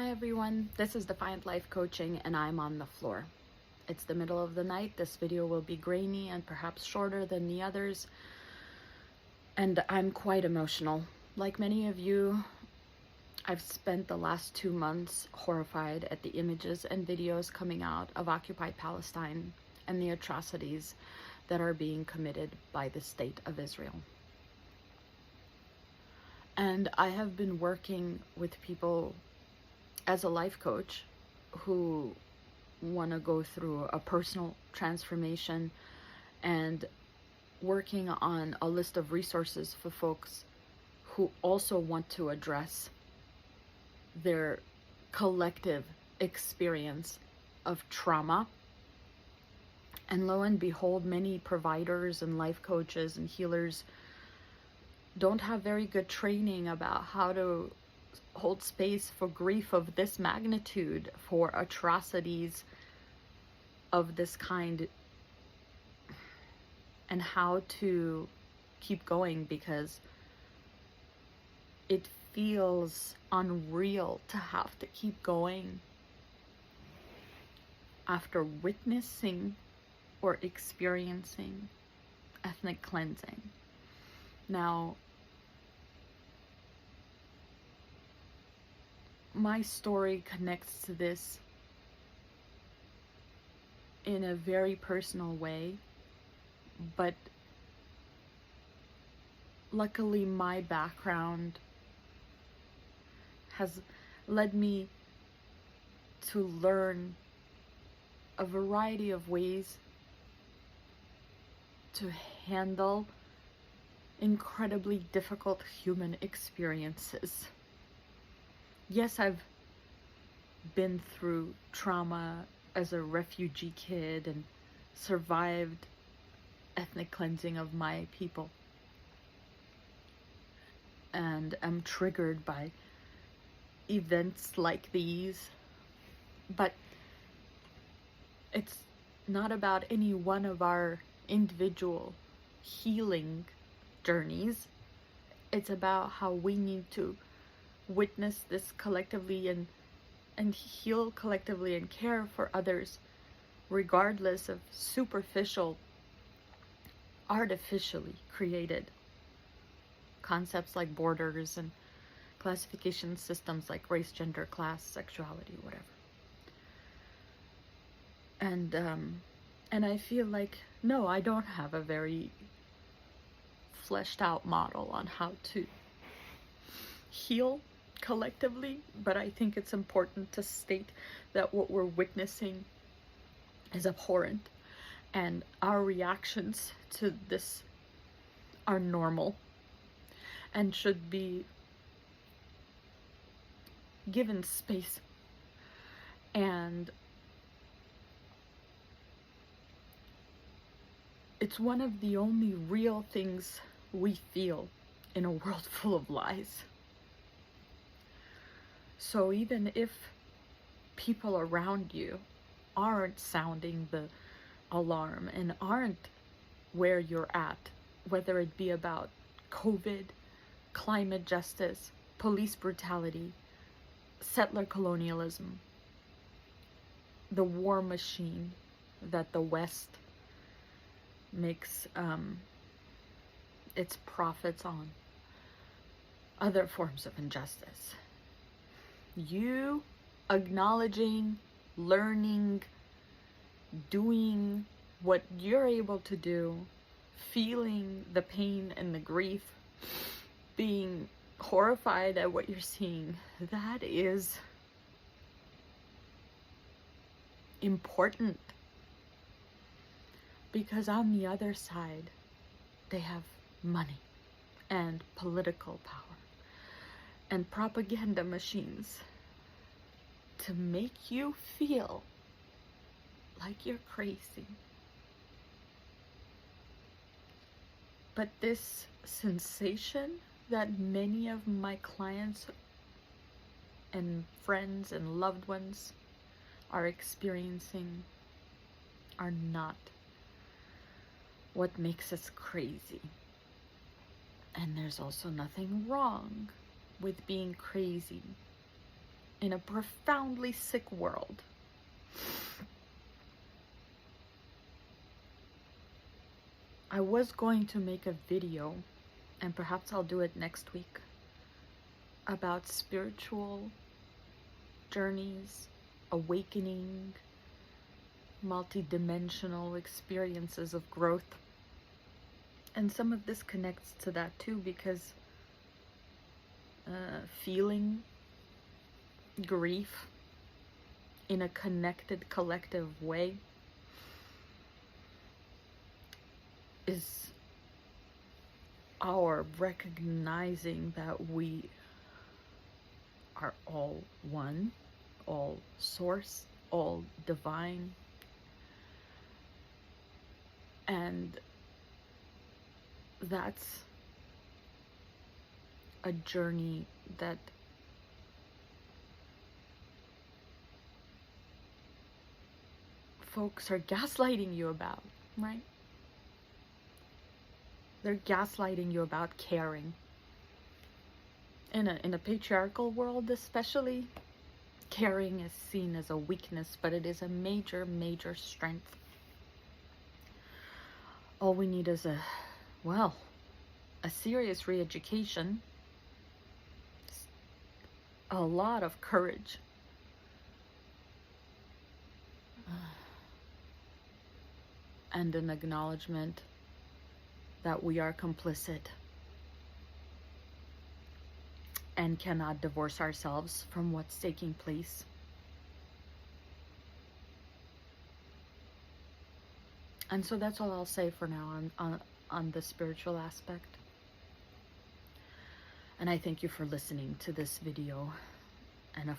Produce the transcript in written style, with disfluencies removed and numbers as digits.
Hi everyone, this is Defiant Life Coaching and I'm on the floor. It's the middle of the night. This video will be grainy and perhaps shorter than the others. And I'm quite emotional. Like many of you, I've spent the last 2 months horrified at the images and videos coming out of occupied Palestine and the atrocities that are being committed by the state of Israel. And I have been working with people as a life coach who want to go through a personal transformation and working on a list of resources for folks who also want to address their collective experience of trauma. And lo and behold, many providers and life coaches and healers don't have very good training about how to hold space for grief of this magnitude, for atrocities of this kind, and how to keep going, because it feels unreal to have to keep going after witnessing or experiencing ethnic cleansing. Now, my story connects to this in a very personal way, but luckily my background has led me to learn a variety of ways to handle incredibly difficult human experiences. Yes, I've been through trauma as a refugee kid and survived ethnic cleansing of my people, and am triggered by events like these, but it's not about any one of our individual healing journeys. It's about how we need to witness this collectively and heal collectively and care for others, regardless of superficial, artificially created concepts like borders and classification systems like race, gender, class, sexuality, whatever. And I feel like, no, I don't have a very fleshed out model on how to heal collectively, but I think it's important to state that what we're witnessing is abhorrent, and our reactions to this are normal and should be given space. And it's one of the only real things we feel in a world full of lies. So even if people around you aren't sounding the alarm and aren't where you're at, whether it be about COVID, climate justice, police brutality, settler colonialism, the war machine that the West makes its profits on, other forms of injustice, you acknowledging, learning, doing what you're able to do, feeling the pain and the grief, being horrified at what you're seeing, that is important, because on the other side they have money and political power and propaganda machines to make you feel like you're crazy. But this sensation that many of my clients and friends and loved ones are experiencing are not what makes us crazy. And there's also nothing wrong with being crazy. in a profoundly sick world. I was going to make a video, and perhaps I'll do it next week, about spiritual journeys, awakening, multi-dimensional experiences of growth. And some of this connects to that too, because feeling grief in a connected, collective way is our recognizing that we are all one, all source, all divine. And that's a journey that folks are gaslighting you about, right? They're gaslighting you about caring. In a patriarchal world especially, caring is seen as a weakness, but it is a major, major strength. All we need is a serious re-education, a lot of courage, and an acknowledgement that we are complicit and cannot divorce ourselves from what's taking place. And so that's all I'll say for now on the spiritual aspect. And I thank you for listening to this video. And of